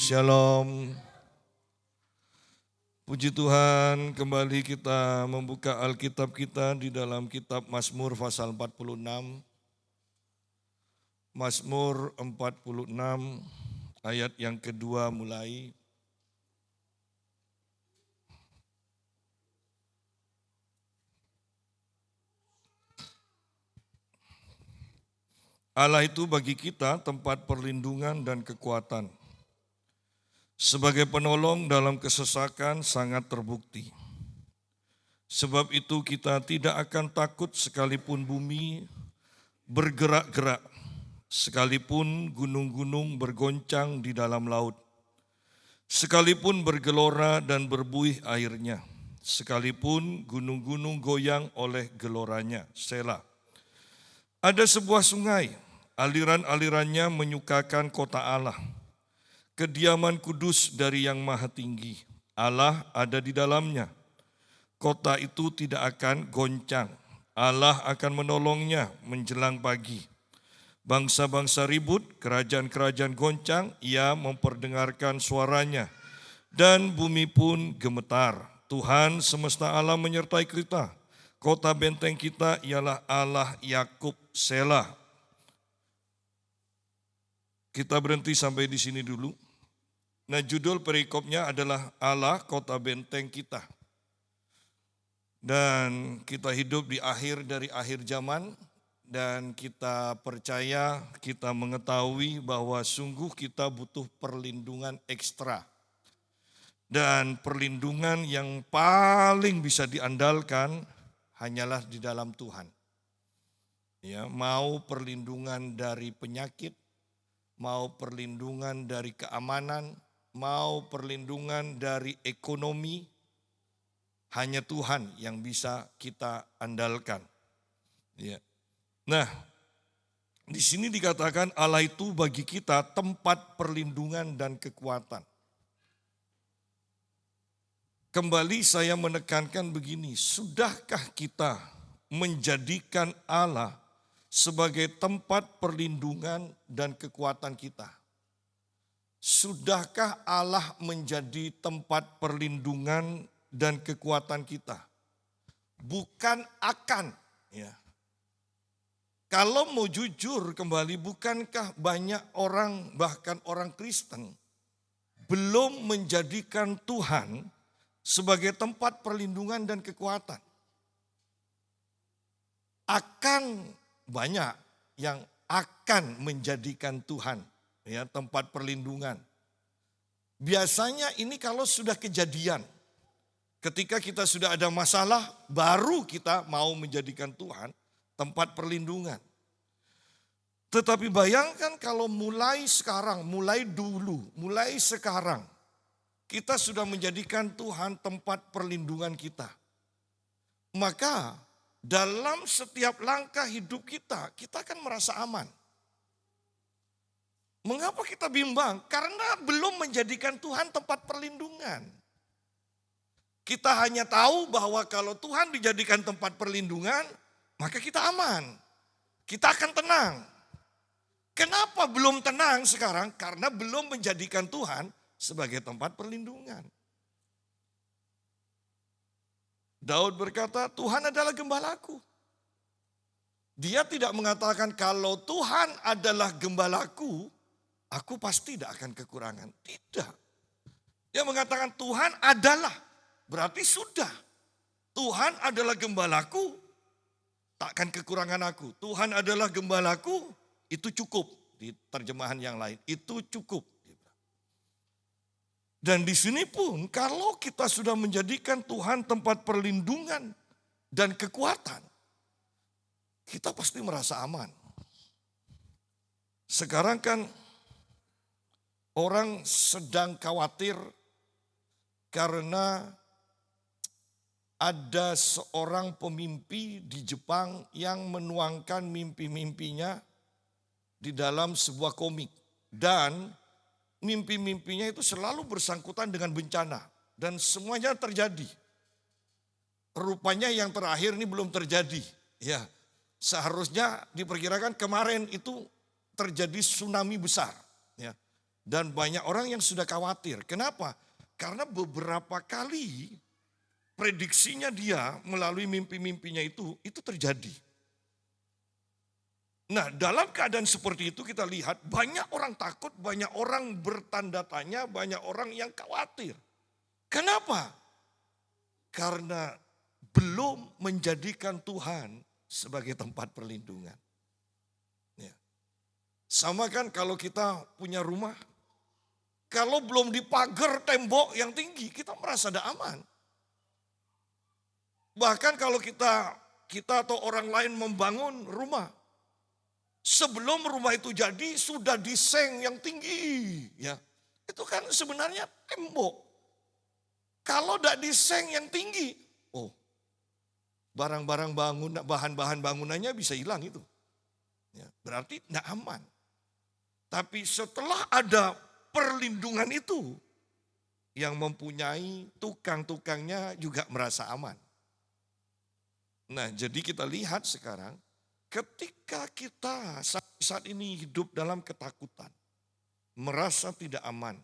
Shalom. Puji Tuhan, kembali kita membuka Alkitab kita di dalam kitab Mazmur pasal 46. Mazmur 46 ayat yang kedua mulai. Allah itu bagi kita tempat perlindungan dan kekuatan. Sebagai penolong dalam kesesakan sangat terbukti. Sebab itu kita tidak akan takut sekalipun bumi bergerak-gerak, sekalipun gunung-gunung bergoncang di dalam laut, sekalipun bergelora dan berbuih airnya, sekalipun gunung-gunung goyang oleh geloranya. Selah. Ada sebuah sungai, aliran-alirannya menyukakan kota Allah, kediaman kudus dari Yang Maha Tinggi. Allah ada di dalamnya. Kota itu tidak akan goncang. Allah akan menolongnya menjelang pagi. Bangsa-bangsa ribut, kerajaan-kerajaan goncang, Ia memperdengarkan suaranya. Dan bumi pun gemetar. Tuhan semesta alam menyertai kita. Kota benteng kita ialah Allah Yakub. Selah. Kita berhenti sampai di sini dulu. Nah, judul perikopnya adalah Allah kota benteng kita. Dan kita hidup di akhir dari akhir zaman dan kita percaya, kita mengetahui bahwa sungguh kita butuh perlindungan ekstra. Dan perlindungan yang paling bisa diandalkan hanyalah di dalam Tuhan. Ya, mau perlindungan dari penyakit, mau perlindungan dari keamanan, mau perlindungan dari ekonomi, hanya Tuhan yang bisa kita andalkan. Ya. Nah, di sini dikatakan Allah itu bagi kita tempat perlindungan dan kekuatan. Kembali saya menekankan begini, sudahkah kita menjadikan Allah sebagai tempat perlindungan dan kekuatan kita? Sudahkah Allah menjadi tempat perlindungan dan kekuatan kita? Bukan akan. Ya. Kalau mau jujur kembali, bukankah banyak orang, bahkan orang Kristen, belum menjadikan Tuhan sebagai tempat perlindungan dan kekuatan? Akan banyak yang akan menjadikan Tuhan ya tempat perlindungan. Biasanya ini kalau sudah kejadian, ketika kita sudah ada masalah, baru kita mau menjadikan Tuhan tempat perlindungan. Tetapi bayangkan kalau mulai sekarang, mulai dulu, mulai sekarang, kita sudah menjadikan Tuhan tempat perlindungan kita. Maka dalam setiap langkah hidup kita, kita akan merasa aman. Mengapa kita bimbang? Karena belum menjadikan Tuhan tempat perlindungan. Kita hanya tahu bahwa kalau Tuhan dijadikan tempat perlindungan, maka kita aman. Kita akan tenang. Kenapa belum tenang sekarang? Karena belum menjadikan Tuhan sebagai tempat perlindungan. Daud berkata, Tuhan adalah gembalaku. Dia tidak mengatakan kalau Tuhan adalah gembalaku, aku pasti tidak akan kekurangan. Tidak. Dia mengatakan Tuhan adalah, berarti sudah. Tuhan adalah gembalaku, takkan kekurangan aku. Tuhan adalah gembalaku, itu cukup. Di terjemahan yang lain, itu cukup. Dan di sini pun kalau kita sudah menjadikan Tuhan tempat perlindungan dan kekuatan, kita pasti merasa aman. Sekarang kan orang sedang khawatir karena ada seorang pemimpi di Jepang yang menuangkan mimpi-mimpinya di dalam sebuah komik. Dan mimpi-mimpinya itu selalu bersangkutan dengan bencana. Dan semuanya terjadi. Rupanya yang terakhir ini belum terjadi. Ya, seharusnya diperkirakan kemarin itu terjadi tsunami besar. Ya, Dan banyak orang yang sudah khawatir. Kenapa? Karena beberapa kali prediksinya dia melalui mimpi-mimpinya itu terjadi. Nah, dalam keadaan seperti itu kita lihat banyak orang takut, banyak orang bertanda tanya, banyak orang yang khawatir. Kenapa? Karena belum menjadikan Tuhan sebagai tempat perlindungan. Ya. Sama kan kalau kita punya rumah, kalau belum dipagar tembok yang tinggi, kita merasa tidak aman. Bahkan kalau kita atau orang lain membangun rumah, sebelum rumah itu jadi sudah diseng yang tinggi, ya. Itu kan sebenarnya tembok. Kalau tidak diseng yang tinggi, barang-barang bahan-bahan bangunannya bisa hilang itu. Ya, berarti tidak aman. Tapi setelah ada perlindungan itu, yang mempunyai tukang-tukangnya juga merasa aman. Nah, jadi kita lihat sekarang, ketika kita saat ini hidup dalam ketakutan, merasa tidak aman,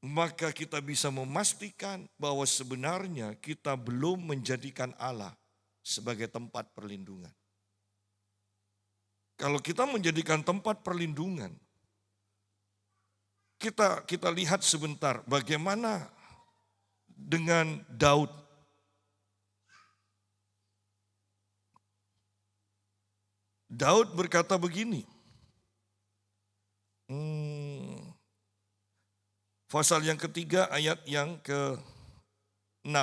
maka kita bisa memastikan bahwa sebenarnya kita belum menjadikan Allah sebagai tempat perlindungan. Kalau kita menjadikan tempat perlindungan, kita lihat sebentar bagaimana dengan Daud. Daud berkata begini, pasal yang ketiga ayat yang ke-6.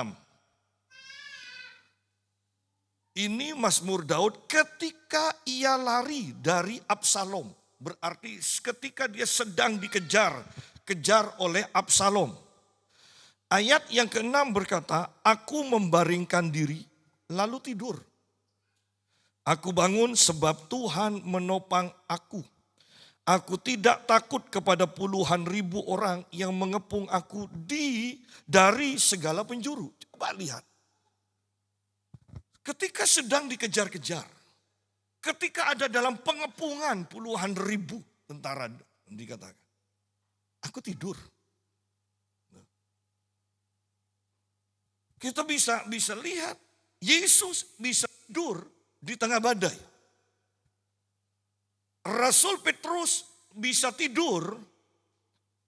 Ini Mazmur Daud ketika ia lari dari Absalom. Berarti ketika dia sedang dikejar oleh Absalom. Ayat yang ke-6 berkata, aku membaringkan diri lalu tidur. Aku bangun sebab Tuhan menopang aku. Aku tidak takut kepada puluhan ribu orang yang mengepung aku dari segala penjuru. Coba lihat. Ketika sedang dikejar-kejar, ketika ada dalam pengepungan puluhan ribu tentara dikatakan, aku tidur. Kita bisa lihat Yesus bisa tidur di tengah badai. Rasul Petrus bisa tidur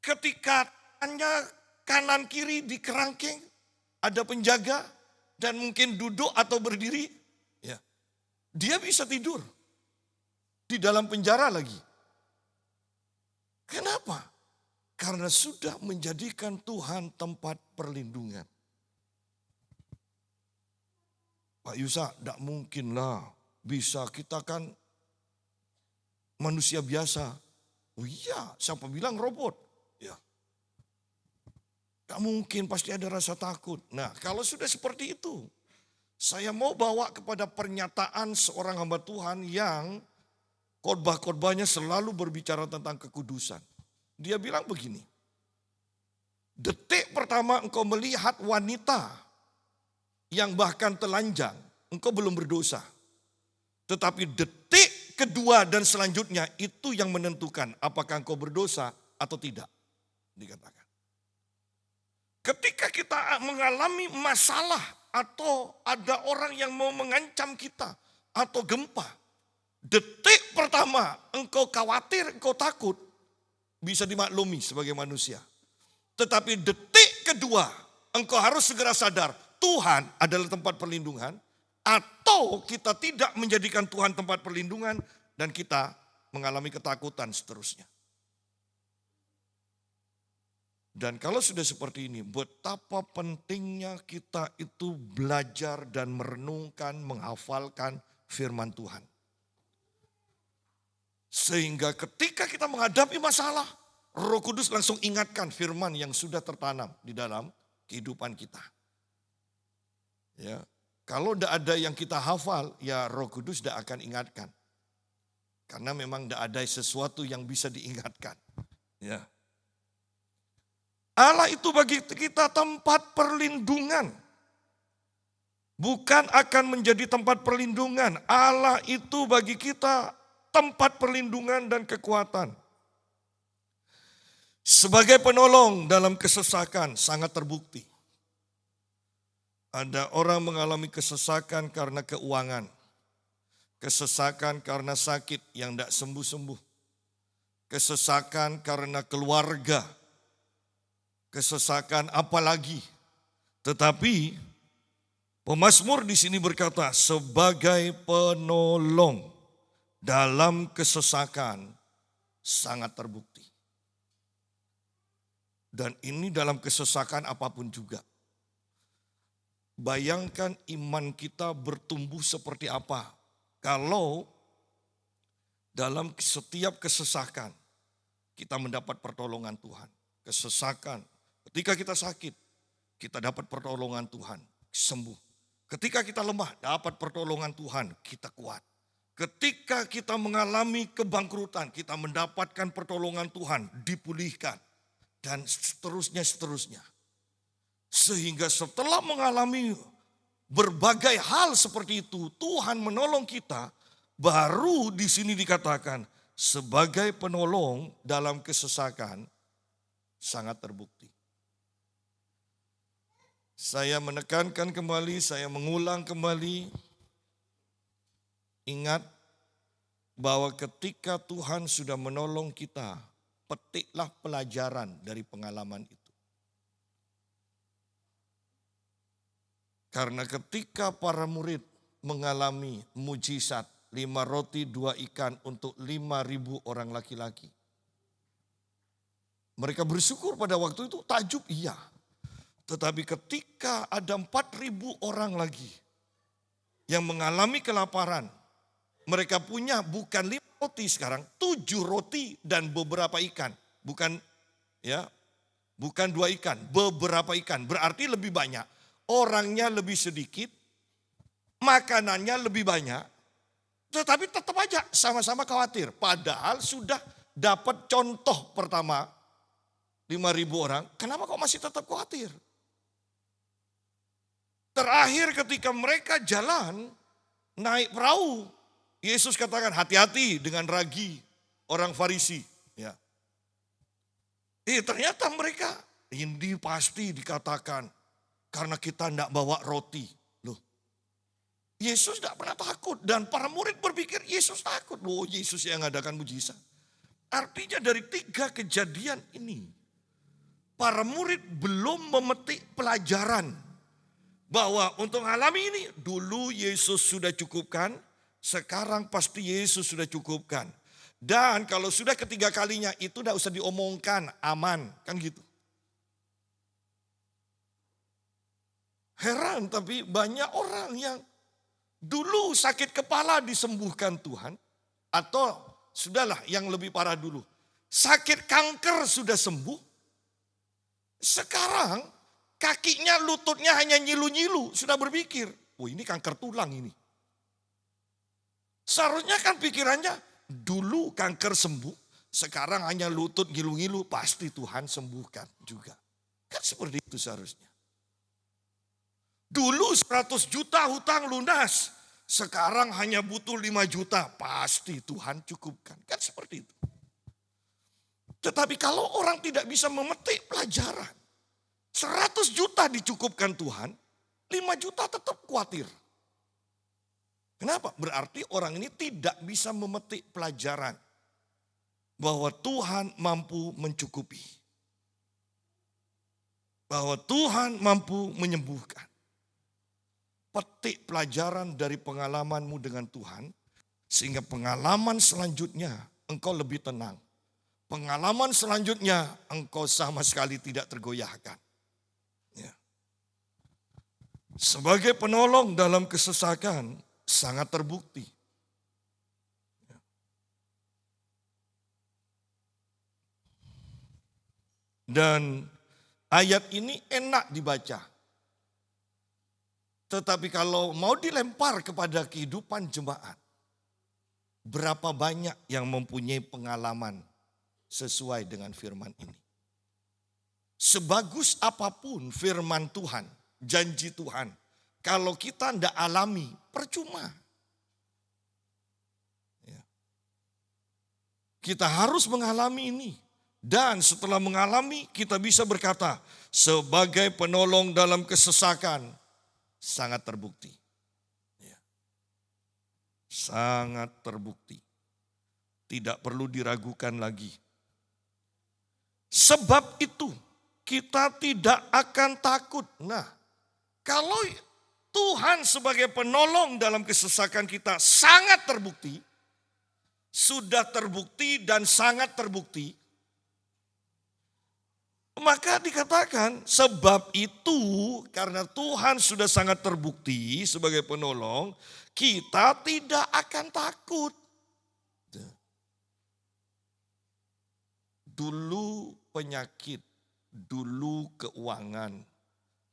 ketika tangannya kanan kiri di kerangkeng, ada penjaga dan mungkin duduk atau berdiri. Ya. Dia bisa tidur di dalam penjara lagi. Kenapa? Karena sudah menjadikan Tuhan tempat perlindungan. Pak Yusa, tidak mungkinlah bisa, kita kan manusia biasa. Oh iya, siapa bilang robot? Ya. Tidak mungkin, pasti ada rasa takut. Nah, kalau sudah seperti itu, saya mau bawa kepada pernyataan seorang hamba Tuhan yang khotbah-khotbahnya selalu berbicara tentang kekudusan. Dia bilang begini, detik pertama engkau melihat wanita yang bahkan telanjang, engkau belum berdosa. Tetapi detik kedua dan selanjutnya itu yang menentukan apakah engkau berdosa atau tidak. Dikatakan. Ketika kita mengalami masalah atau ada orang yang mau mengancam kita atau gempa, detik pertama engkau khawatir, engkau takut, bisa dimaklumi sebagai manusia. Tetapi detik kedua engkau harus segera sadar, Tuhan adalah tempat perlindungan, atau kita tidak menjadikan Tuhan tempat perlindungan dan kita mengalami ketakutan seterusnya. Dan kalau sudah seperti ini, betapa pentingnya kita itu belajar dan merenungkan, menghafalkan firman Tuhan. Sehingga ketika kita menghadapi masalah, Roh Kudus langsung ingatkan firman yang sudah tertanam di dalam kehidupan kita. Ya, kalau tidak ada yang kita hafal, ya Roh Kudus tidak akan ingatkan. Karena memang tidak ada sesuatu yang bisa diingatkan. Ya. Allah itu bagi kita tempat perlindungan. Bukan akan menjadi tempat perlindungan. Allah itu bagi kita tempat perlindungan dan kekuatan. Sebagai penolong dalam kesesakan sangat terbukti. Ada orang mengalami kesesakan karena keuangan. Kesesakan karena sakit yang tidak sembuh-sembuh. Kesesakan karena keluarga. Kesesakan apalagi. Tetapi pemazmur di sini berkata sebagai penolong dalam kesesakan sangat terbukti. Dan ini dalam kesesakan apapun juga. Bayangkan iman kita bertumbuh seperti apa kalau dalam setiap kesesakan kita mendapat pertolongan Tuhan. Kesesakan, ketika kita sakit, kita dapat pertolongan Tuhan, sembuh. Ketika kita lemah, dapat pertolongan Tuhan, kita kuat. Ketika kita mengalami kebangkrutan, kita mendapatkan pertolongan Tuhan, dipulihkan. Dan seterusnya. Sehingga setelah mengalami berbagai hal seperti itu, Tuhan menolong kita, baru di sini dikatakan sebagai penolong dalam kesesakan sangat terbukti. Saya menekankan kembali, saya mengulang kembali, ingat bahwa ketika Tuhan sudah menolong kita, petiklah pelajaran dari pengalaman itu. Karena ketika para murid mengalami mujizat 5 roti 2 ikan untuk 5.000 orang laki-laki. Mereka bersyukur pada waktu itu, takjub iya. Tetapi ketika ada 4.000 orang lagi yang mengalami kelaparan, mereka punya bukan 5 roti sekarang, 7 roti dan beberapa ikan. Bukan 2 ikan, beberapa ikan. Berarti lebih banyak. Orangnya lebih sedikit, makanannya lebih banyak. Tetapi tetap aja sama-sama khawatir. Padahal sudah dapat contoh pertama 5.000 orang. Kenapa kok masih tetap khawatir? Terakhir ketika mereka jalan naik perahu, Yesus katakan hati-hati dengan ragi orang Farisi. Ya. Ternyata mereka ini pasti dikatakan karena kita tidak bawa roti. Loh, Yesus tidak pernah takut dan para murid berpikir Yesus takut. Loh, Yesus yang mengadakan mujizat. Artinya dari 3 kejadian ini, para murid belum memetik pelajaran bahwa untuk mengalami ini dulu Yesus sudah cukupkan, sekarang pasti Yesus sudah cukupkan. Dan kalau sudah ketiga kalinya itu tidak usah diomongkan, aman, kan gitu. Heran tapi banyak orang yang dulu sakit kepala disembuhkan Tuhan. Atau sudahlah yang lebih parah dulu. Sakit kanker sudah sembuh. Sekarang kakinya lututnya hanya nyilu-nyilu. Sudah berpikir, oh ini kanker tulang ini. Seharusnya kan pikirannya dulu kanker sembuh. Sekarang hanya lutut ngilu-ngilu pasti Tuhan sembuhkan juga. Kan seperti itu seharusnya. Dulu 100 juta hutang lunas. Sekarang hanya butuh 5 juta. Pasti Tuhan cukupkan. Kan seperti itu. Tetapi kalau orang tidak bisa memetik pelajaran. 100 juta dicukupkan Tuhan. 5 juta tetap khawatir. Kenapa? Berarti orang ini tidak bisa memetik pelajaran. Bahwa Tuhan mampu mencukupi. Bahwa Tuhan mampu menyembuhkan. Petik pelajaran dari pengalamanmu dengan Tuhan, sehingga pengalaman selanjutnya engkau lebih tenang. Pengalaman selanjutnya engkau sama sekali tidak tergoyahkan. Ya. Sebagai penolong dalam kesesakan sangat terbukti. Ya. Dan ayat ini enak dibaca. Tetapi kalau mau dilempar kepada kehidupan jemaat, berapa banyak yang mempunyai pengalaman sesuai dengan firman ini? Sebagus apapun firman Tuhan, janji Tuhan, kalau kita tidak alami, percuma. Ya. Kita harus mengalami ini. Dan setelah mengalami, kita bisa berkata, sebagai penolong dalam kesesakan, sangat terbukti. Ya. Sangat terbukti. Tidak perlu diragukan lagi. Sebab itu, kita tidak akan takut. Nah, kalau Tuhan sebagai penolong dalam kesesakan kita sangat terbukti, sudah terbukti dan sangat terbukti, maka dikatakan sebab itu karena Tuhan sudah sangat terbukti sebagai penolong, kita tidak akan takut. Dulu penyakit, dulu keuangan,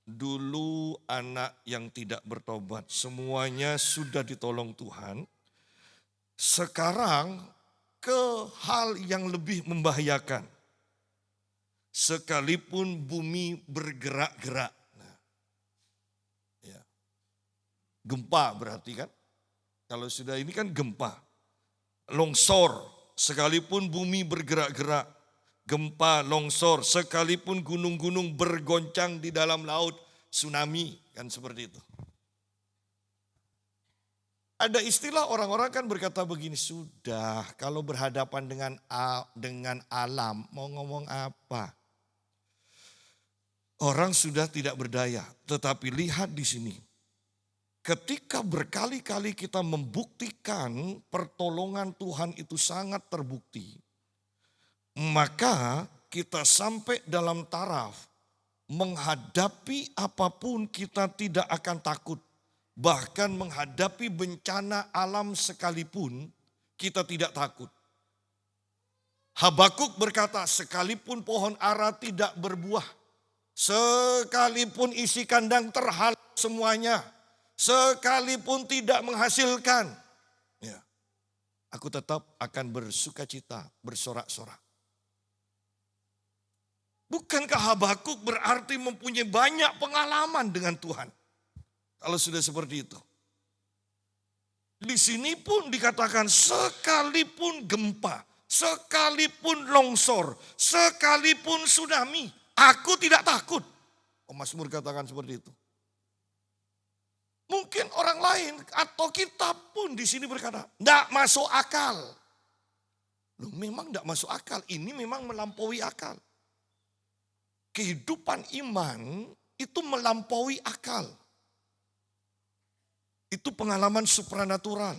dulu anak yang tidak bertobat, semuanya sudah ditolong Tuhan. Sekarang ke hal yang lebih membahayakan. Sekalipun bumi bergerak-gerak. Nah, ya. Gempa berarti kan? Kalau sudah ini kan gempa. Longsor, sekalipun bumi bergerak-gerak. Gempa, longsor, sekalipun gunung-gunung bergoncang di dalam laut. Tsunami, kan seperti itu. Ada istilah orang-orang kan berkata begini, sudah kalau berhadapan dengan alam mau ngomong apa? Orang sudah tidak berdaya, tetapi lihat di sini. Ketika berkali-kali kita membuktikan pertolongan Tuhan itu sangat terbukti, maka kita sampai dalam taraf menghadapi apapun kita tidak akan takut. Bahkan menghadapi bencana alam sekalipun kita tidak takut. Habakuk berkata, sekalipun pohon ara tidak berbuah, sekalipun isi kandang terhalau semuanya, sekalipun tidak menghasilkan, ya, aku tetap akan bersukacita, bersorak-sorak. Bukankah Habakuk berarti mempunyai banyak pengalaman dengan Tuhan? Kalau sudah seperti itu. Di sini pun dikatakan sekalipun gempa, sekalipun longsor, sekalipun tsunami, aku tidak takut. Mazmur katakan seperti itu. Mungkin orang lain atau kita pun di sini berkata, tidak masuk akal. Loh, memang tidak masuk akal, ini memang melampaui akal. Kehidupan iman itu melampaui akal. Itu pengalaman supranatural.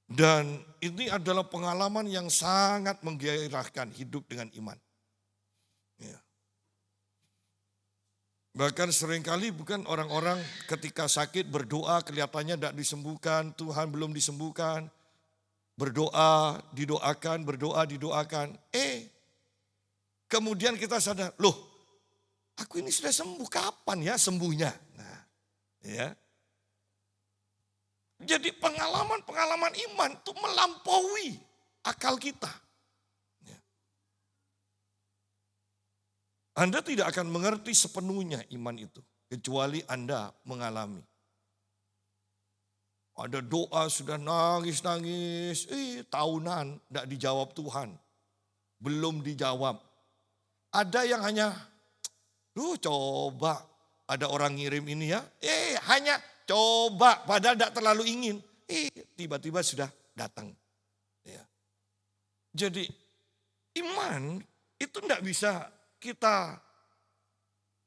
Dan ini adalah pengalaman yang sangat menggairahkan hidup dengan iman. Ya. Bahkan seringkali bukan orang-orang ketika sakit berdoa kelihatannya tidak disembuhkan, Tuhan belum disembuhkan. Berdoa, didoakan, berdoa, didoakan. Kemudian kita sadar, loh, aku ini sudah sembuh, kapan ya sembuhnya? Nah, ya. Jadi pengalaman-pengalaman iman itu melampaui akal kita. Ya. Anda tidak akan mengerti sepenuhnya iman itu, kecuali Anda mengalami. Ada doa sudah nangis-nangis, tahunan tidak dijawab Tuhan. Belum dijawab. Ada yang hanya, coba ada orang ngirim ini ya, hanya coba padahal tidak terlalu ingin. Tiba-tiba sudah datang. Ya. Jadi iman itu tidak bisa kita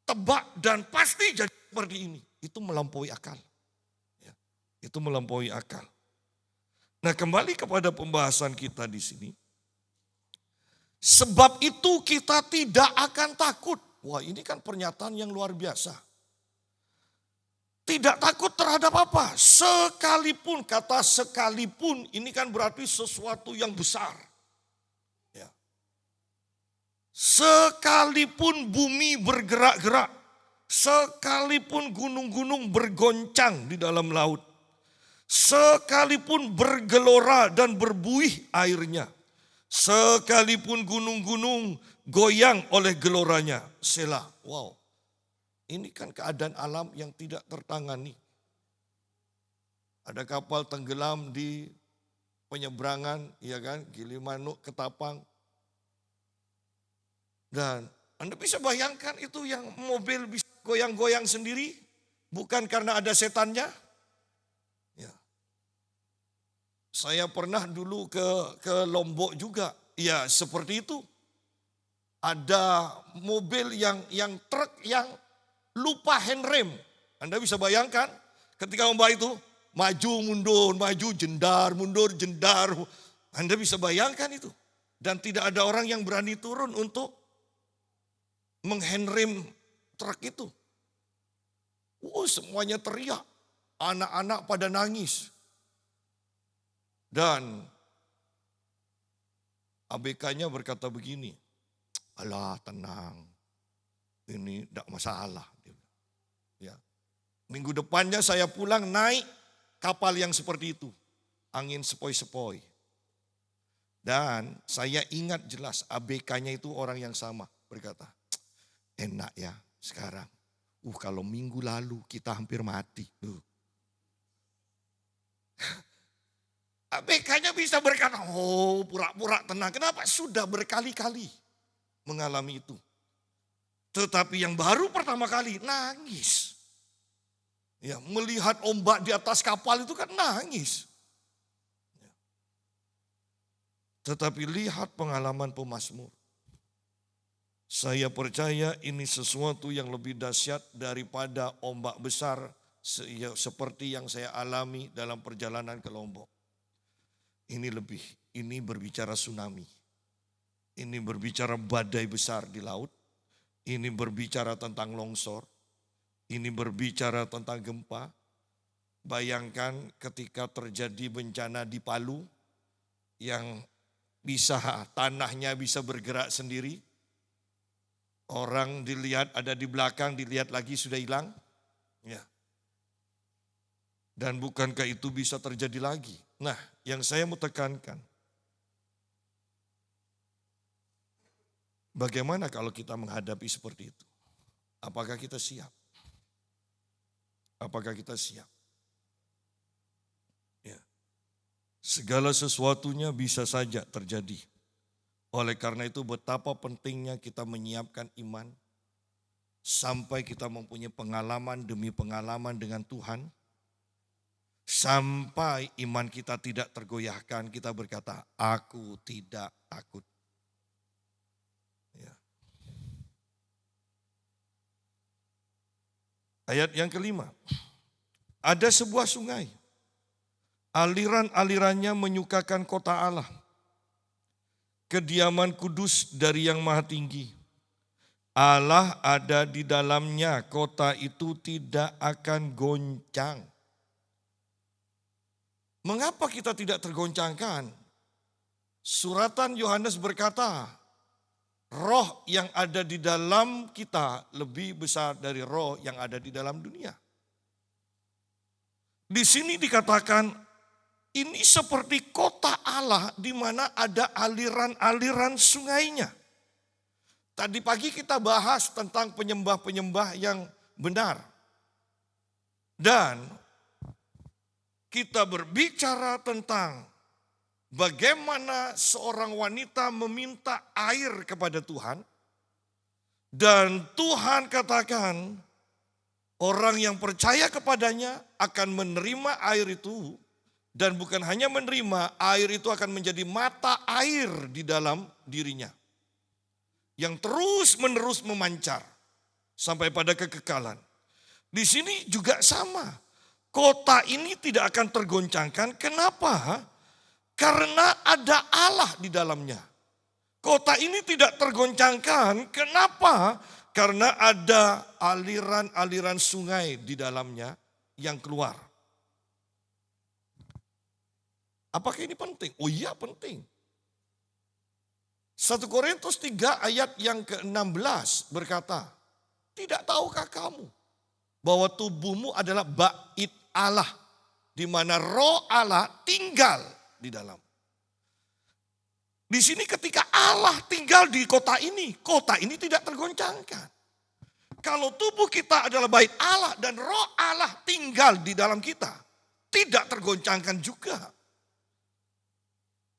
tebak dan pasti jadi seperti ini. Itu melampaui akal. Itu melampaui akal. Nah, kembali kepada pembahasan kita di sini. Sebab itu kita tidak akan takut. Wah, ini kan pernyataan yang luar biasa. Tidak takut terhadap apa? Sekalipun, kata sekalipun ini kan berarti sesuatu yang besar. Ya. Sekalipun bumi bergerak-gerak, sekalipun gunung-gunung bergoncang di dalam laut, sekalipun bergelora dan berbuih airnya, sekalipun gunung-gunung goyang oleh geloranya. Selah. Wow. Ini kan keadaan alam yang tidak tertangani. Ada kapal tenggelam di penyeberangan, ya kan, Gilimanuk, Ketapang. Dan Anda bisa bayangkan itu yang mobil bisa goyang-goyang sendiri, bukan karena ada setannya. Ya. Saya pernah dulu ke Lombok juga, ya seperti itu. Ada mobil yang truk yang lupa handrem. Anda bisa bayangkan ketika Mbak itu maju mundur, maju jendar, mundur jendar. Anda bisa bayangkan itu. Dan tidak ada orang yang berani turun untuk menghandrem truk itu. Semuanya teriak. Anak-anak pada nangis. Dan ABK-nya berkata begini, alah tenang, ini tidak masalah. Ya. Minggu depannya saya pulang naik kapal yang seperti itu. Angin sepoi-sepoi. Dan saya ingat jelas ABK-nya itu orang yang sama. Berkata, enak ya sekarang. Kalau minggu lalu kita hampir mati. ABK-nya bisa berkata, pura-pura tenang. Kenapa? Sudah berkali-kali mengalami itu. Tetapi yang baru pertama kali nangis. Ya, melihat ombak di atas kapal itu kan nangis. Tetapi lihat pengalaman pemazmur. Saya percaya ini sesuatu yang lebih dahsyat daripada ombak besar seperti yang saya alami dalam perjalanan ke Lombok. Ini berbicara tsunami. Ini berbicara badai besar di laut. Ini berbicara tentang longsor. Ini berbicara tentang gempa. Bayangkan ketika terjadi bencana di Palu yang tanahnya bisa bergerak sendiri. Orang dilihat ada di belakang, dilihat lagi sudah hilang. Ya. Dan bukankah itu bisa terjadi lagi? Nah, yang saya mau tekankan, bagaimana kalau kita menghadapi seperti itu? Apakah kita siap? Apakah kita siap? Ya. Segala sesuatunya bisa saja terjadi. Oleh karena itu betapa pentingnya kita menyiapkan iman sampai kita mempunyai pengalaman demi pengalaman dengan Tuhan. Sampai iman kita tidak tergoyahkan, kita berkata, aku tidak takut. Ya. Ayat yang kelima, ada sebuah sungai, aliran-alirannya menyukakan kota Allah, kediaman kudus dari yang maha tinggi. Allah ada di dalamnya, kota itu tidak akan goncang. Mengapa kita tidak tergoncangkan? Suratan Yohanes berkata, roh yang ada di dalam kita lebih besar dari roh yang ada di dalam dunia. Di sini dikatakan, ini seperti kota Allah di mana ada aliran-aliran sungainya. Tadi pagi kita bahas tentang penyembah-penyembah yang benar. Dan kita berbicara tentang bagaimana seorang wanita meminta air kepada Tuhan. Dan Tuhan katakan orang yang percaya kepadanya akan menerima air itu. Dan bukan hanya menerima, air itu akan menjadi mata air di dalam dirinya. Yang terus menerus memancar sampai pada kekekalan. Di sini juga sama. Kota ini tidak akan tergoncangkan. Kenapa? Karena ada Allah di dalamnya. Kota ini tidak tergoncangkan. Kenapa? Karena ada aliran-aliran sungai di dalamnya yang keluar. Apakah ini penting? Oh iya penting. 1 Korintus 3 ayat yang ke-16 berkata, tidak tahukah kamu bahwa tubuhmu adalah bait Allah, di mana roh Allah tinggal di dalam. Di sini ketika Allah tinggal di kota ini tidak tergoncangkan. Kalau tubuh kita adalah bait Allah dan roh Allah tinggal di dalam kita, tidak tergoncangkan juga.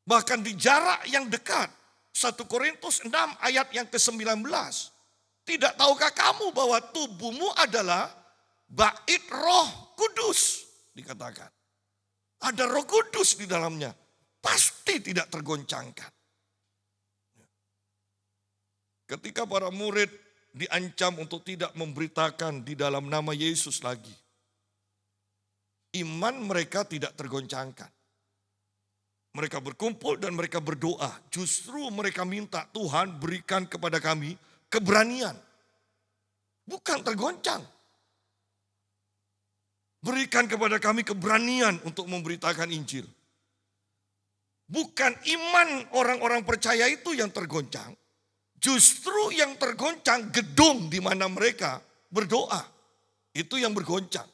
Bahkan di jarak yang dekat. 1 Korintus 6 ayat yang ke-19. Tidak tahukah kamu bahwa tubuhmu adalah bait Roh Kudus, dikatakan. Ada Roh Kudus di dalamnya. Pasti tidak tergoncangkan. Ketika para murid diancam untuk tidak memberitakan di dalam nama Yesus lagi, iman mereka tidak tergoncangkan. Mereka berkumpul dan mereka berdoa. Justru mereka minta, Tuhan berikan kepada kami keberanian. Bukan tergoncang. Berikan kepada kami keberanian untuk memberitakan Injil. Bukan iman orang-orang percaya itu yang tergoncang. Justru yang tergoncang gedung di mana mereka berdoa. Itu yang bergoncang.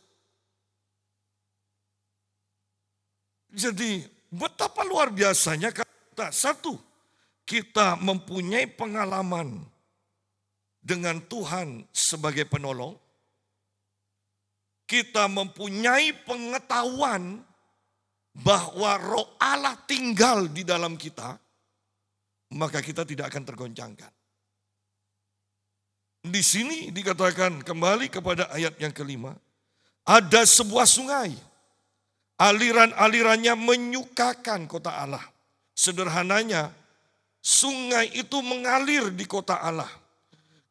Jadi betapa luar biasanya kata satu, kita mempunyai pengalaman dengan Tuhan sebagai penolong. Kita mempunyai pengetahuan bahwa Roh Allah tinggal di dalam kita, maka kita tidak akan tergoncangkan. Di sini dikatakan kembali kepada ayat yang kelima, ada sebuah sungai. Aliran-alirannya menyukakan kota Allah. Sederhananya, sungai itu mengalir di kota Allah.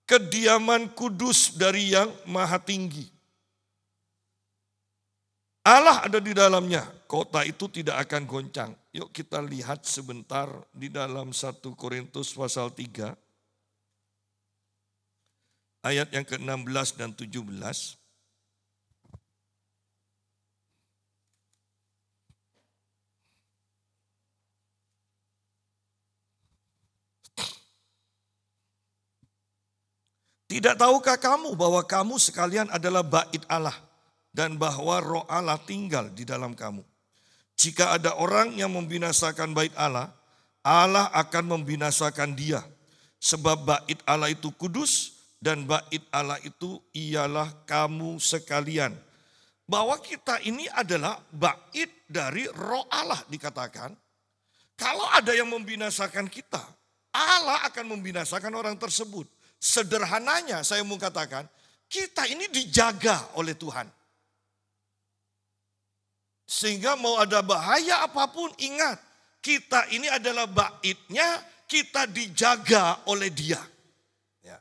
Kediaman kudus dari yang maha tinggi. Allah ada di dalamnya, kota itu tidak akan goncang. Yuk kita lihat sebentar di dalam 1 Korintus pasal 3. Ayat yang ke-16 dan 17. Tidak tahukah kamu bahwa kamu sekalian adalah bait Allah dan bahwa Roh Allah tinggal di dalam kamu? Jika ada orang yang membinasakan bait Allah, Allah akan membinasakan dia. Sebab bait Allah itu kudus dan bait Allah itu ialah kamu sekalian. Bahwa kita ini adalah bait dari Roh Allah dikatakan. Kalau ada yang membinasakan kita, Allah akan membinasakan orang tersebut. Sederhananya saya mau katakan, kita ini dijaga oleh Tuhan. Sehingga mau ada bahaya apapun, ingat, kita ini adalah baitnya, kita dijaga oleh dia. Ya.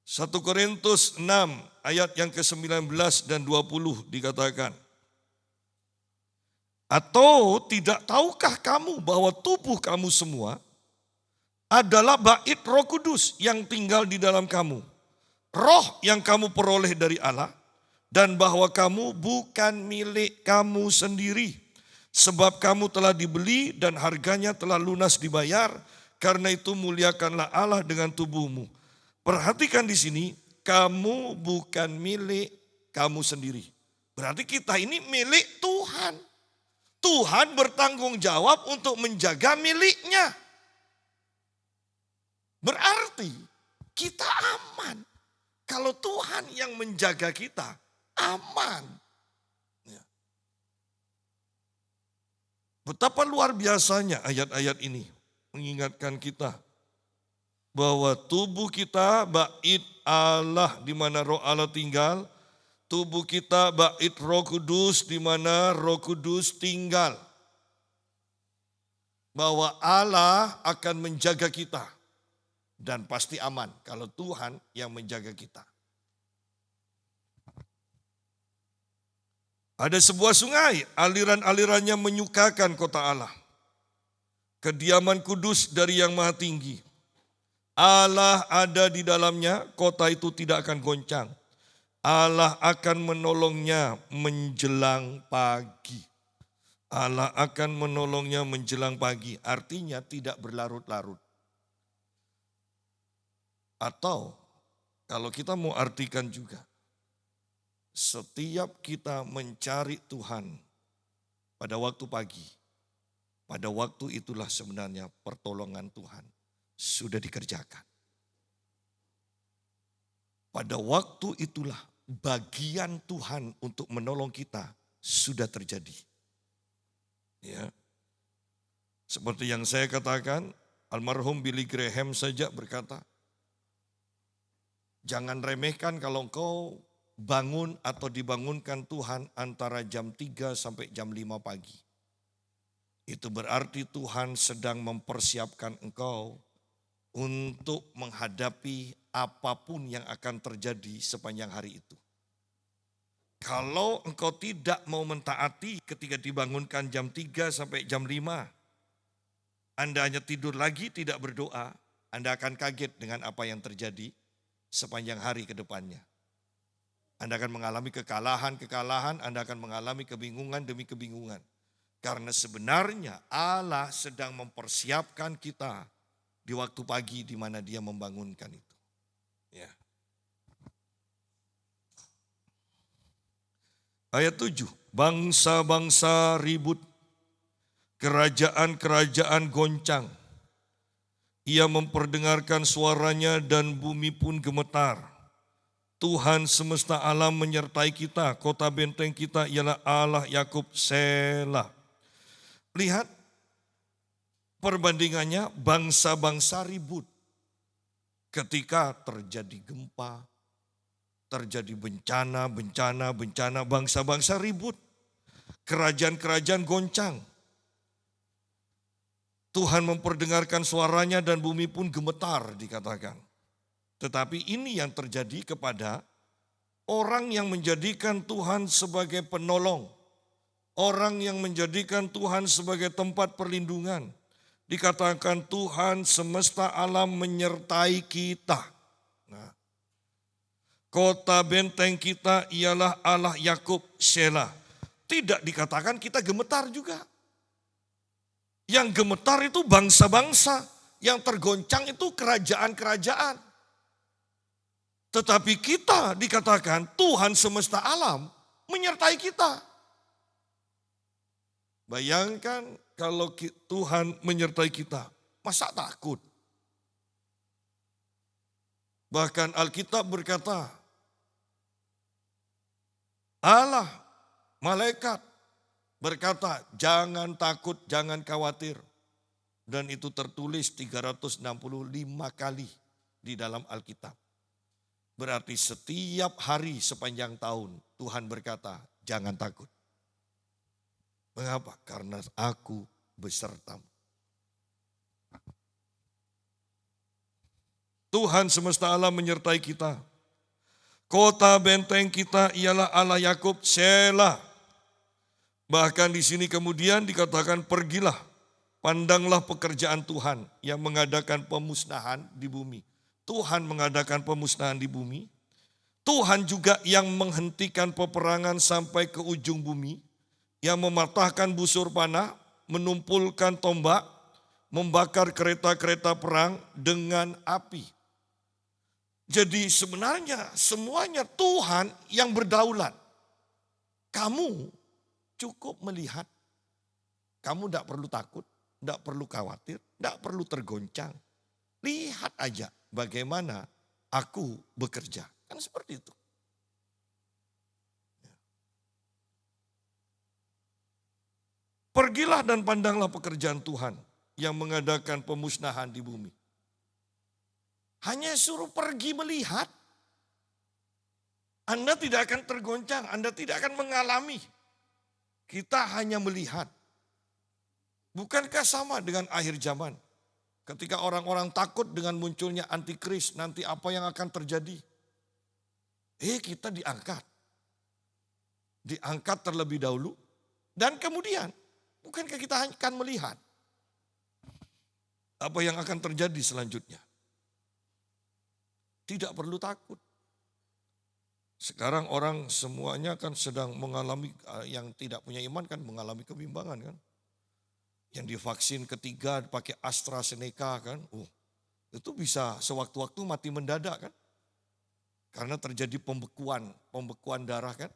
1 Korintus 6 ayat yang ke-19 dan 20 dikatakan, atau tidak tahukah kamu bahwa tubuh kamu semua adalah bait Roh Kudus yang tinggal di dalam kamu. Roh yang kamu peroleh dari Allah dan bahwa kamu bukan milik kamu sendiri. Sebab kamu telah dibeli dan harganya telah lunas dibayar. Karena itu muliakanlah Allah dengan tubuhmu. Perhatikan di sini, kamu bukan milik kamu sendiri. Berarti kita ini milik Tuhan. Tuhan bertanggung jawab untuk menjaga miliknya. Berarti kita aman. Kalau Tuhan yang menjaga kita, aman. Ya. Betapa luar biasanya ayat-ayat ini mengingatkan kita bahwa tubuh kita bait Allah di mana Roh Allah tinggal, tubuh kita bait Roh Kudus di mana Roh Kudus tinggal. Bahwa Allah akan menjaga kita. Dan pasti aman kalau Tuhan yang menjaga kita. Ada sebuah sungai, aliran-alirannya menyukakan kota Allah. Kediaman kudus dari yang maha tinggi. Allah ada di dalamnya, kota itu tidak akan goncang. Allah akan menolongnya menjelang pagi. Allah akan menolongnya menjelang pagi, artinya tidak berlarut-larut. Atau kalau kita mau artikan juga, setiap kita mencari Tuhan pada waktu pagi, pada waktu itulah sebenarnya pertolongan Tuhan sudah dikerjakan. Pada waktu itulah bagian Tuhan untuk menolong kita sudah terjadi. Ya. Seperti yang saya katakan, almarhum Billy Graham saja berkata, jangan remehkan kalau engkau bangun atau dibangunkan Tuhan antara jam 3 sampai jam 5 pagi. Itu berarti Tuhan sedang mempersiapkan engkau untuk menghadapi apapun yang akan terjadi sepanjang hari itu. Kalau engkau tidak mau mentaati ketika dibangunkan jam 3 sampai jam 5, Anda hanya tidur lagi tidak berdoa, Anda akan kaget dengan apa yang terjadi sepanjang hari ke depannya. Anda akan mengalami kekalahan, Anda akan mengalami kebingungan demi kebingungan. Karena sebenarnya Allah sedang mempersiapkan kita di waktu pagi di mana Dia membangunkan itu. Ya. Ayat 7, bangsa-bangsa ribut, kerajaan-kerajaan goncang. Ia memperdengarkan suaranya dan bumi pun gemetar. Tuhan semesta alam menyertai kita, kota benteng kita ialah Allah Yakub, Selah. Lihat perbandingannya, bangsa-bangsa ribut. Ketika terjadi gempa, terjadi bencana, bangsa-bangsa ribut. Kerajaan-kerajaan goncang. Tuhan memperdengarkan suaranya dan bumi pun gemetar dikatakan. Tetapi ini yang terjadi kepada orang yang menjadikan Tuhan sebagai penolong. Orang yang menjadikan Tuhan sebagai tempat perlindungan. Dikatakan Tuhan semesta alam menyertai kita. Nah, kota benteng kita ialah Allah Yakub, Selah. Tidak dikatakan kita gemetar juga. Yang gemetar itu bangsa-bangsa. Yang tergoncang itu kerajaan-kerajaan. Tetapi kita dikatakan Tuhan semesta alam menyertai kita. Bayangkan kalau Tuhan menyertai kita, masa takut? Bahkan Alkitab berkata, Allah, malaikat berkata, jangan takut, jangan khawatir. Dan itu tertulis 365 kali di dalam Alkitab. Berarti setiap hari sepanjang tahun Tuhan berkata, jangan takut. Mengapa? Karena aku besertamu. Tuhan semesta alam menyertai kita. Kota benteng kita ialah Allah Yakub, Selah. Bahkan di sini kemudian dikatakan pergilah, pandanglah pekerjaan Tuhan yang mengadakan pemusnahan di bumi. Tuhan mengadakan pemusnahan di bumi. Tuhan juga yang menghentikan peperangan sampai ke ujung bumi. Yang mematahkan busur panah, menumpulkan tombak, membakar kereta-kereta perang dengan api. Jadi sebenarnya semuanya Tuhan yang berdaulat. Kamu cukup melihat. Kamu tidak perlu takut, tidak perlu khawatir, tidak perlu tergoncang. Lihat aja bagaimana aku bekerja. Kan seperti itu. Pergilah dan pandanglah pekerjaan Tuhan yang mengadakan pemusnahan di bumi. Hanya suruh pergi melihat. Anda tidak akan tergoncang, Anda tidak akan mengalami. Kita hanya melihat. Bukankah sama dengan akhir zaman? Ketika orang-orang takut dengan munculnya antikris, nanti apa yang akan terjadi? Kita diangkat. Diangkat terlebih dahulu. Dan kemudian, bukankah kita akan melihat apa yang akan terjadi selanjutnya? Tidak perlu takut. Sekarang orang semuanya kan sedang mengalami, yang tidak punya iman kan mengalami kebimbangan kan. Yang divaksin ketiga pakai AstraZeneca kan. Itu bisa sewaktu-waktu mati mendadak kan. Karena terjadi pembekuan darah kan.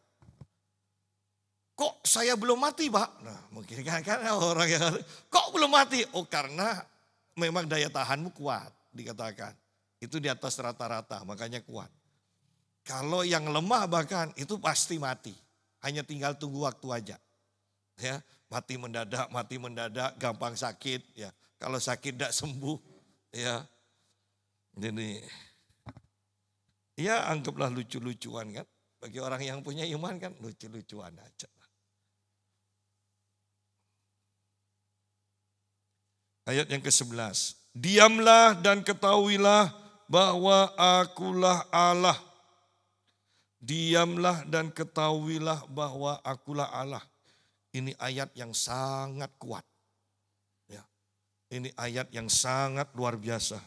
Kok saya belum mati Pak? Nah mungkin kan orang yang kok belum mati? Oh karena memang daya tahanmu kuat dikatakan. Itu di atas rata-rata makanya kuat. Kalau yang lemah bahkan itu pasti mati. Hanya tinggal tunggu waktu aja. ya, mati mendadak, gampang sakit, ya. Kalau sakit tidak sembuh, ya. Jadi, ya anggaplah lucu-lucuan kan. Bagi orang yang punya iman kan lucu-lucuan aja. Ayat yang ke-11. Diamlah dan ketahuilah bahwa akulah Allah. Diamlah dan ketahuilah bahwa akulah Allah. Ini ayat yang sangat kuat. Ya. Ini ayat yang sangat luar biasa.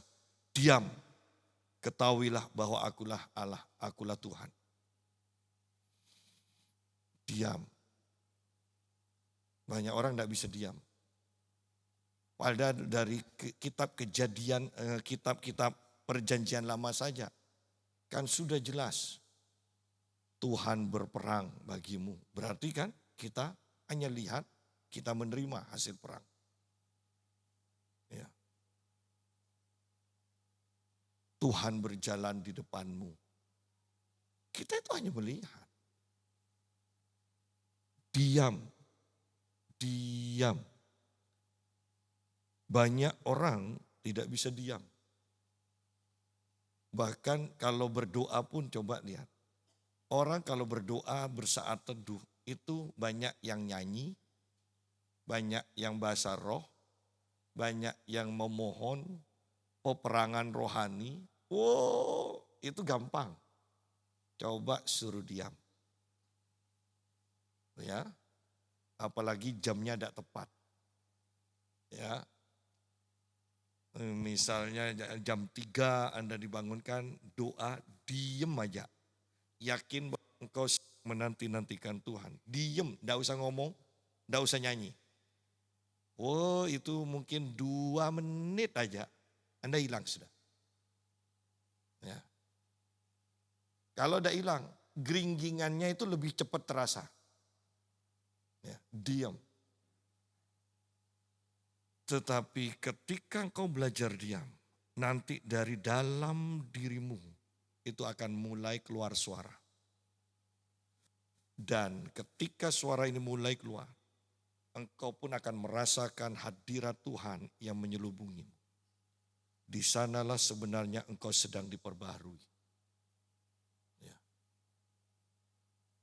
Diam, ketahuilah bahwa akulah Allah, akulah Tuhan. Diam. Banyak orang tidak bisa diam. Padahal dari kitab Kejadian, kitab-kitab perjanjian lama saja, kan sudah jelas Tuhan berperang bagimu. Berarti kan kita hanya lihat, kita menerima hasil perang. Ya. Tuhan berjalan di depanmu. Kita itu hanya melihat. Diam. Banyak orang tidak bisa diam. Bahkan kalau berdoa pun coba lihat. Orang kalau berdoa bersaat teduh itu banyak yang nyanyi, banyak yang bahasa roh, banyak yang memohon, peperangan rohani. Wow, itu gampang. Coba suruh diam. Ya. Apalagi jamnya tidak tepat. Ya. Misalnya jam 3 Anda dibangunkan, doa, diem aja. Yakin bahwa engkau menanti-nantikan Tuhan. Diem, tidak usah ngomong, tidak usah nyanyi. Oh, itu mungkin 2 menit aja, Anda hilang sudah. Ya. Kalau tidak hilang, geringgingannya itu lebih cepat terasa. Ya, diam. Tetapi ketika engkau belajar diam, nanti dari dalam dirimu itu akan mulai keluar suara. Dan ketika suara ini mulai keluar, engkau pun akan merasakan hadirat Tuhan yang menyelubungimu. Di sanalah sebenarnya engkau sedang diperbaharui. Ya.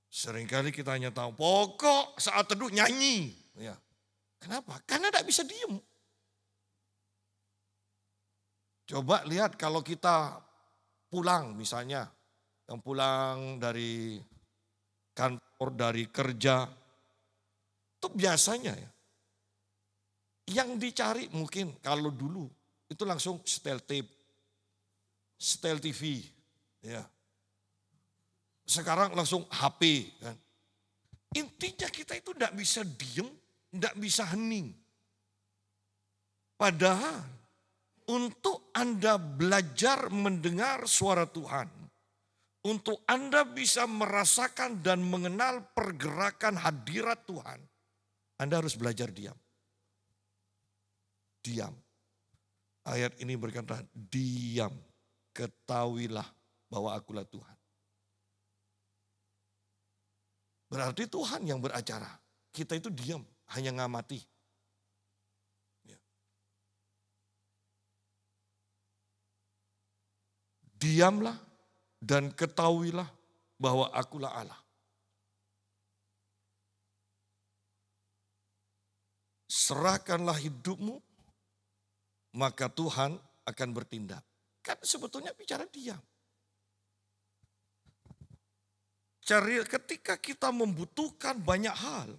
Seringkali kita hanya tahu, pokok saat teduh nyanyi. Ya. Kenapa? Karena tidak bisa diem. Coba lihat kalau kita pulang misalnya, yang pulang dari kantor, dari kerja, itu biasanya ya. Yang dicari mungkin kalau dulu itu langsung setel tape, setel TV, ya. Sekarang langsung HP kan. Intinya kita itu tidak bisa diem, tidak bisa hening. Padahal untuk Anda belajar mendengar suara Tuhan, untuk Anda bisa merasakan dan mengenal pergerakan hadirat Tuhan, Anda harus belajar diam. Diam. Ayat ini berkata, diam, ketahuilah bahwa akulah Tuhan. Berarti Tuhan yang beracara. Kita itu diam, hanya ngamati. Ya. Diamlah dan ketahuilah bahwa akulah Allah. Serahkanlah hidupmu, maka Tuhan akan bertindak. Kan sebetulnya bicara diam. Ketika kita membutuhkan banyak hal,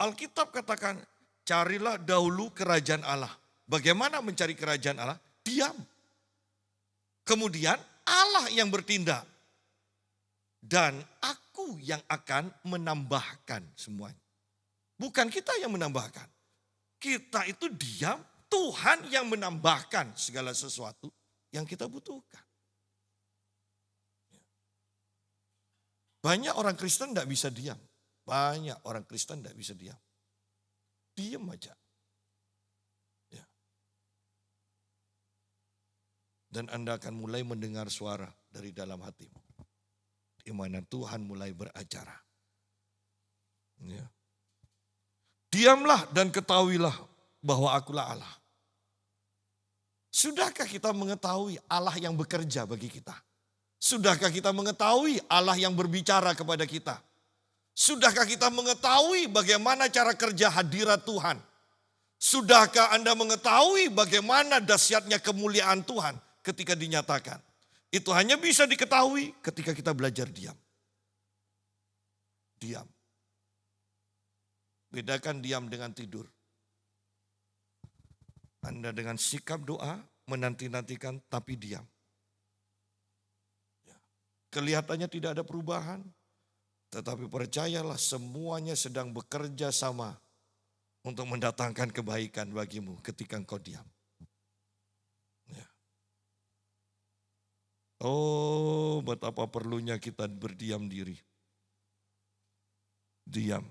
Alkitab katakan, carilah dahulu kerajaan Allah. Bagaimana mencari kerajaan Allah? Diam. Kemudian Allah yang bertindak. Dan aku yang akan menambahkan semuanya. Bukan kita yang menambahkan. Kita itu diam, Tuhan yang menambahkan segala sesuatu yang kita butuhkan. Banyak orang Kristen tidak bisa diam. Banyak orang Kristen tidak bisa diam. Diam aja. Ya. Dan Anda akan mulai mendengar suara dari dalam hatimu. Di mana Tuhan mulai beracara. Ya. Diamlah dan ketahuilah bahwa akulah Allah. Sudahkah kita mengetahui Allah yang bekerja bagi kita? Sudahkah kita mengetahui Allah yang berbicara kepada kita? Sudahkah kita mengetahui bagaimana cara kerja hadirat Tuhan? Sudahkah Anda mengetahui bagaimana dahsyatnya kemuliaan Tuhan ketika dinyatakan? Itu hanya bisa diketahui ketika kita belajar diam. Diam. Bedakan diam dengan tidur. Anda dengan sikap doa menanti-nantikan tapi diam. Kelihatannya tidak ada perubahan. Tetapi percayalah semuanya sedang bekerja sama untuk mendatangkan kebaikan bagimu ketika engkau diam. Oh, betapa perlunya kita berdiam diri. Diam.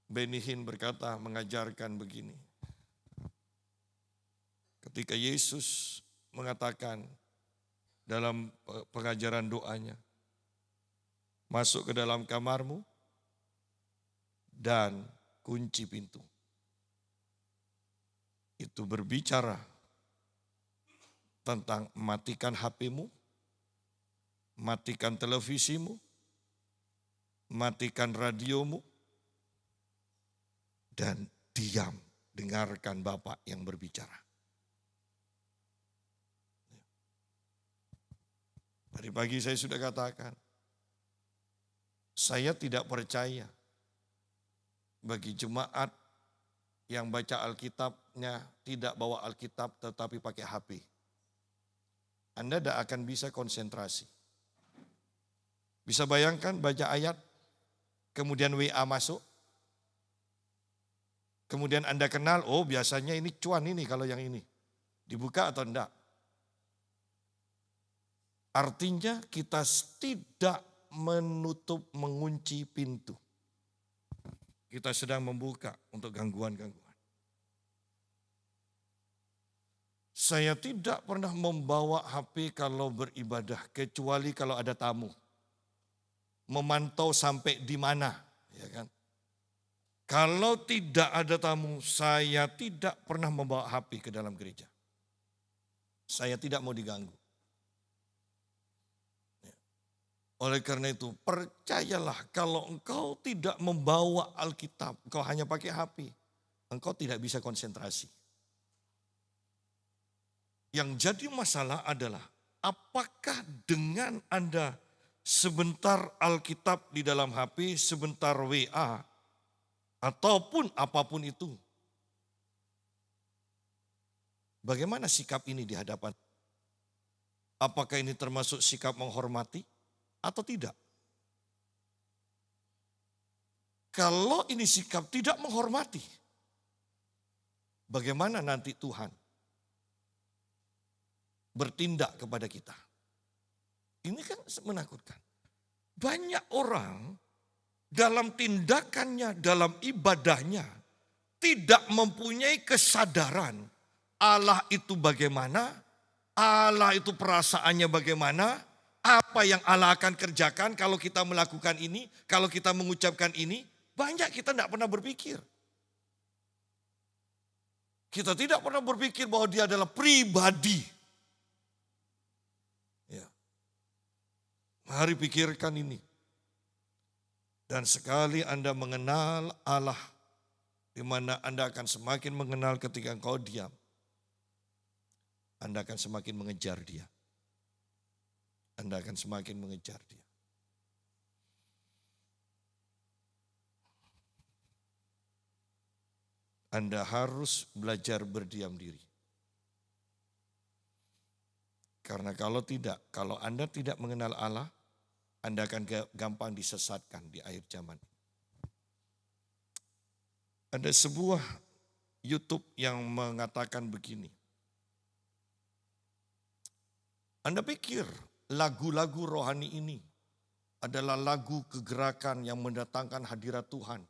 Benny Hinn berkata, mengajarkan begini. Ketika Yesus mengatakan dalam pengajaran doanya, masuk ke dalam kamarmu dan kunci pintu. Itu berbicara tentang matikan HP-mu, matikan televisimu, matikan radiomu, dan diam, dengarkan Bapa yang berbicara. Dari pagi saya sudah katakan, saya tidak percaya bagi jemaat yang baca Alkitabnya tidak bawa Alkitab tetapi pakai HP. Anda tidak akan bisa konsentrasi. Bisa bayangkan baca ayat, kemudian WA masuk, kemudian Anda kenal, oh biasanya ini cuan ini kalau yang ini. Dibuka atau enggak? Artinya kita tidak menutup, mengunci pintu. Kita sedang membuka untuk gangguan-gangguan. Saya tidak pernah membawa HP kalau beribadah, kecuali kalau ada tamu. Memantau sampai di mana, ya kan? Kalau tidak ada tamu, saya tidak pernah membawa HP ke dalam gereja. Saya tidak mau diganggu. Oleh karena itu, percayalah kalau engkau tidak membawa Alkitab, engkau hanya pakai HP, engkau tidak bisa konsentrasi. Yang jadi masalah adalah apakah dengan Anda sebentar Alkitab di dalam HP, sebentar WA, ataupun apapun itu. Bagaimana sikap ini di hadapan? Apakah ini termasuk sikap menghormati atau tidak? Kalau ini sikap tidak menghormati, bagaimana nanti Tuhan bertindak kepada kita? Ini kan menakutkan. Banyak orang dalam tindakannya, dalam ibadahnya, tidak mempunyai kesadaran Allah itu bagaimana, Allah itu perasaannya bagaimana, apa yang Allah akan kerjakan kalau kita melakukan ini, kalau kita mengucapkan ini. Banyak kita tidak pernah berpikir. Kita tidak pernah berpikir bahwa dia adalah pribadi. Ya. Mari pikirkan ini. Dan sekali Anda mengenal Allah, di mana Anda akan semakin mengenal ketika engkau diam, Anda akan semakin mengejar dia. Anda akan semakin mengejar dia. Anda harus belajar berdiam diri. Karena kalau tidak, kalau Anda tidak mengenal Allah, Anda akan gampang disesatkan di akhir zaman. Ada sebuah YouTube yang mengatakan begini. Anda pikir lagu-lagu rohani ini adalah lagu kegerakan yang mendatangkan hadirat Tuhan.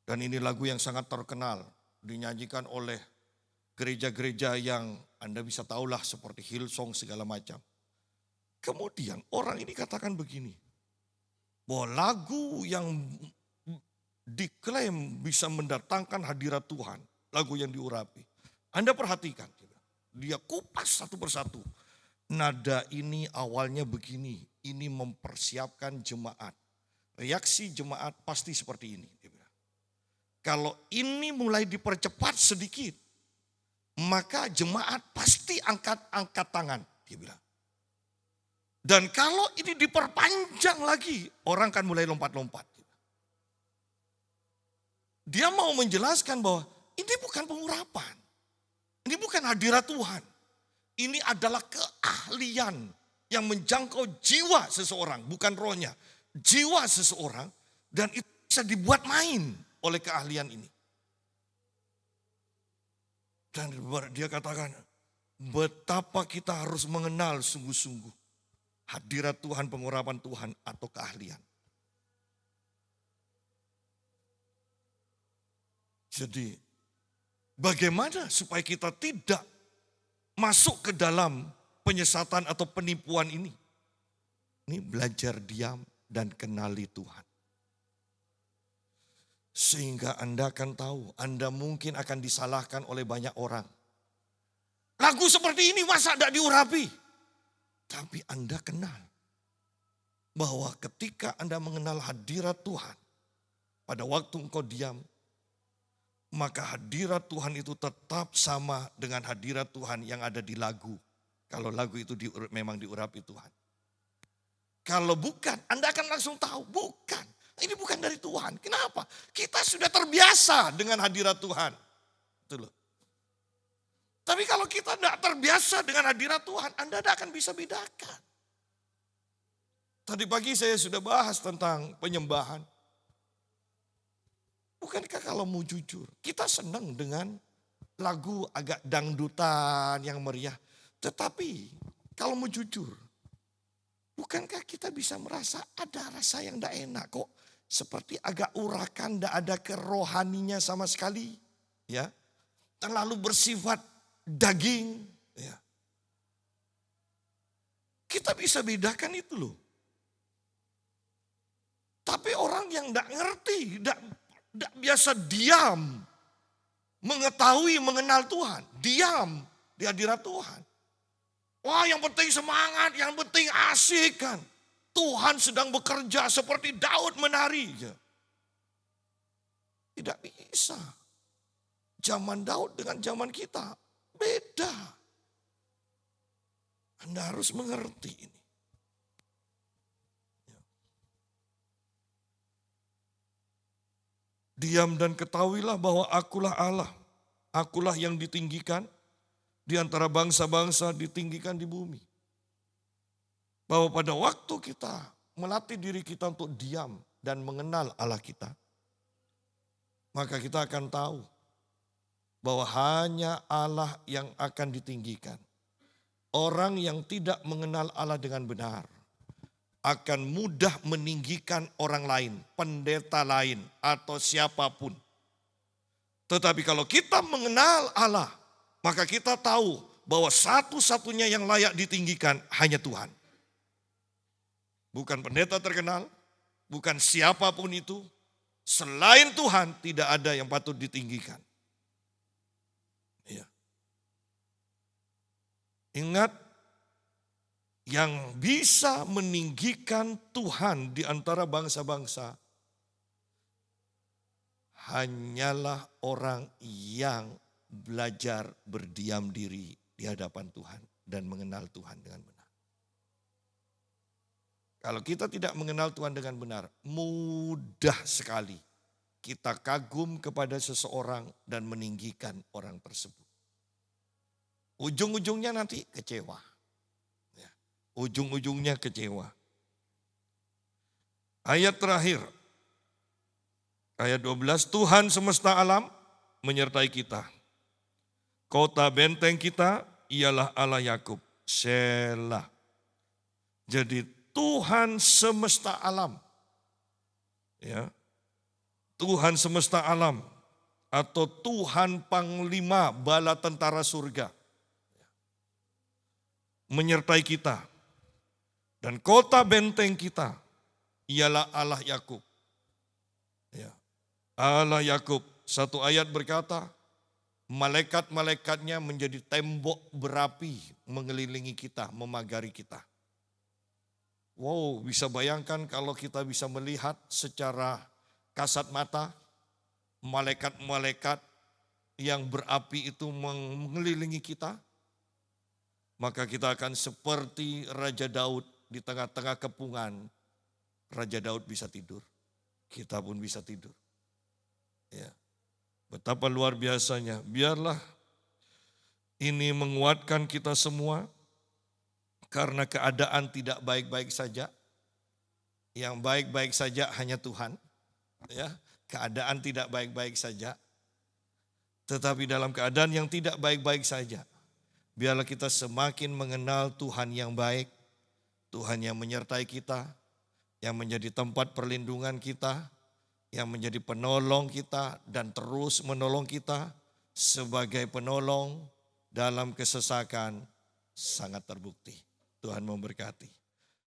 Dan ini lagu yang sangat terkenal, dinyanyikan oleh gereja-gereja yang Anda bisa tahulah seperti Hillsong segala macam. Kemudian orang ini katakan begini, bahwa lagu yang diklaim bisa mendatangkan hadirat Tuhan, lagu yang diurapi. Anda perhatikan, dia kupas satu persatu. Nada ini awalnya begini, ini mempersiapkan jemaat. Reaksi jemaat pasti seperti ini. Kalau ini mulai dipercepat sedikit, maka jemaat pasti angkat tangan, dia bilang. Dan kalau ini diperpanjang lagi, orang kan mulai lompat-lompat. Dia mau menjelaskan bahwa ini bukan pengurapan. Ini bukan hadirat Tuhan. Ini adalah keahlian yang menjangkau jiwa seseorang, bukan rohnya. Jiwa seseorang, dan itu bisa dibuat main oleh keahlian ini. Dan dia katakan, betapa kita harus mengenal sungguh-sungguh hadirat Tuhan, pengurapan Tuhan atau keahlian. Jadi bagaimana supaya kita tidak masuk ke dalam penyesatan atau penipuan ini? Ini belajar diam dan kenali Tuhan. Sehingga Anda akan tahu, Anda mungkin akan disalahkan oleh banyak orang. Lagu seperti ini masa tidak diurapi? Tapi Anda kenal bahwa ketika Anda mengenal hadirat Tuhan, pada waktu engkau diam, maka hadirat Tuhan itu tetap sama dengan hadirat Tuhan yang ada di lagu. Kalau lagu itu memang diurapi Tuhan. Kalau bukan, Anda akan langsung tahu, bukan. Ini bukan dari Tuhan. Kenapa? Kita sudah terbiasa dengan hadirat Tuhan. Itu loh. Tapi kalau kita tidak terbiasa dengan hadirat Tuhan, Anda tidak akan bisa bedakan. Tadi pagi saya sudah bahas tentang penyembahan. Bukankah kalau mau jujur, kita senang dengan lagu agak dangdutan yang meriah. Tetapi kalau mau jujur, bukankah kita bisa merasa ada rasa yang tidak enak kok. Seperti agak urakan, tidak ada kerohaninya sama sekali. Ya, terlalu bersifat daging. Ya. Kita bisa bedakan itu loh. Tapi orang yang tidak ngerti, tidak biasa diam, mengetahui, mengenal Tuhan. Diam di hadirat Tuhan. Wah, yang penting semangat, yang penting asik kan. Tuhan sedang bekerja seperti Daud menari. Tidak bisa. Zaman Daud dengan zaman kita beda. Anda harus mengerti ini. Diam dan ketahuilah bahwa akulah Allah. Akulah yang ditinggikan di antara bangsa-bangsa, ditinggikan di bumi. Bahwa pada waktu kita melatih diri kita untuk diam dan mengenal Allah kita, maka kita akan tahu bahwa hanya Allah yang akan ditinggikan. Orang yang tidak mengenal Allah dengan benar akan mudah meninggikan orang lain, pendeta lain, atau siapapun. Tetapi kalau kita mengenal Allah, maka kita tahu bahwa satu-satunya yang layak ditinggikan hanya Tuhan. Bukan pendeta terkenal, bukan siapapun itu. Selain Tuhan tidak ada yang patut ditinggikan. Ya. Ingat, yang bisa meninggikan Tuhan di antara bangsa-bangsa hanyalah orang yang belajar berdiam diri di hadapan Tuhan dan mengenal Tuhan dengan benar. Kalau kita tidak mengenal Tuhan dengan benar, mudah sekali kita kagum kepada seseorang dan meninggikan orang tersebut. Ujung-ujungnya nanti kecewa. Ya, ujung-ujungnya kecewa. Ayat terakhir, ayat 12, Tuhan semesta alam menyertai kita. Kota benteng kita ialah Allah Yakub. Selah. Jadi Tuhan semesta alam, ya, Tuhan semesta alam atau Tuhan Panglima Bala Tentara Surga menyertai kita, dan kota benteng kita ialah Allah Yakub. Ya. Allah Yakub, satu ayat berkata, malaikat-malaikatnya menjadi tembok berapi mengelilingi kita, memagari kita. Wow, bisa bayangkan kalau kita bisa melihat secara kasat mata, malaikat-malaikat yang berapi itu mengelilingi kita, maka kita akan seperti Raja Daud di tengah-tengah kepungan. Raja Daud bisa tidur, kita pun bisa tidur. Ya. Betapa luar biasanya. Biarlah ini menguatkan kita semua, karena keadaan tidak baik-baik saja. Yang baik-baik saja hanya Tuhan. Ya, keadaan tidak baik-baik saja. Tetapi dalam keadaan yang tidak baik-baik saja, biarlah kita semakin mengenal Tuhan yang baik, Tuhan yang menyertai kita, yang menjadi tempat perlindungan kita, yang menjadi penolong kita dan terus menolong kita sebagai penolong dalam kesesakan sangat terbukti. Tuhan memberkati.